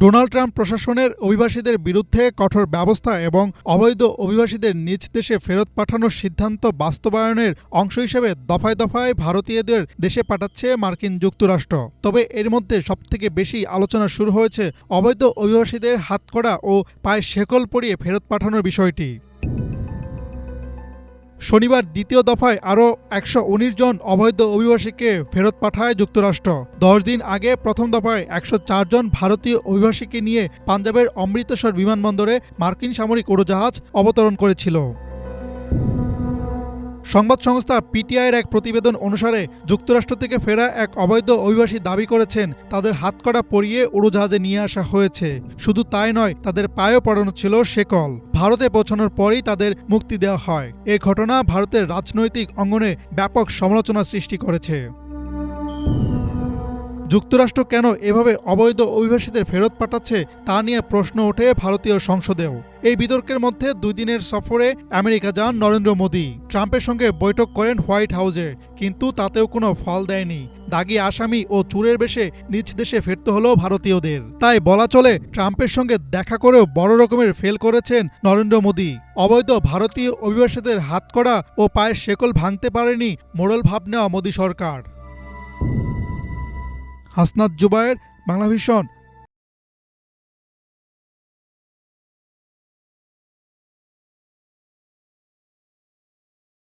Donald Trump প্রশাসনের অভিবাসীদের বিরুদ্ধে কঠোর ব্যবস্থা এবং অবৈধ অভিবাসীদের নিজ দেশে ফেরত পাঠানোর সিদ্ধান্ত বাস্তবায়নের অংশ হিসেবে দফায় দফায় ভারতীয়দের দেশে পাঠাচ্ছে মার্কিন যুক্তরাষ্ট্র। তবে এর মধ্যে সবথেকে বেশি আলোচনা শুরু হয়েছে অবৈধ অভিবাসীদের হাতকড়া ও পায়ে শেকল পরিয়ে ফেরত পাঠানোর বিষয়টি। শনিবার দ্বিতীয় দফায় আরও ১১৯ জন অবৈধ অভিবাসীকে ফেরত পাঠায় যুক্তরাষ্ট্র। ১০ দিন আগে প্রথম দফায় ১০৪ জন ভারতীয় অভিবাসীকে নিয়ে পাঞ্জাবের অমৃতসর বিমানবন্দরে মার্কিন সামরিক উড়োজাহাজ অবতরণ করেছিল। সংবাদ সংস্থা পিটিআইয়ের এক প্রতিবেদন অনুসারে যুক্তরাষ্ট্র থেকে ফেরা এক অবৈধ অভিবাসী দাবি করেছেন তাদের হাতকড়া পরিয়ে উড়োজাহাজে নিয়ে আসা হয়েছে। শুধু তাই নয়, তাদের পায়েও পড়ানো ছিল শেকল। ভারতে পৌঁছানোর পরেই তাদের মুক্তি দেওয়া হয়। এই ঘটনা ভারতের রাজনৈতিক অঙ্গনে ব্যাপক সমালোচনা সৃষ্টি করেছে। যুক্তরাষ্ট্র কেন এভাবে অবৈধ অভিবাসীদের ফেরত পাঠাচ্ছে তা নিয়ে প্রশ্ন ওঠে ভারতীয় সংসদেও। এই বিতর্কের মধ্যে ২ দিনের সফরে আমেরিকা যান নরেন্দ্র মোদী। ট্রাম্পের সঙ্গে বৈঠক করেন হোয়াইট হাউসে, কিন্তু তাতেও কোনো ফল দেয়নি। দাগী আসামি ও চোরের বেশে নিজ দেশে ফিরতে হলো ভারতীয়দের। তাই বলা চলে, ট্রাম্পের সঙ্গে দেখা করেও বড় রকমের ফেল করেছেন নরেন্দ্র মোদী। অবৈধ ভারতীয় অভিবাসীদের হাতকড়া ও পায়ের শেকল ভাঙতে পারেনি মোড়ল ভাব নেওয়া মোদী সরকার। হাসনাত জুবায়ের, বাংলাভিশন,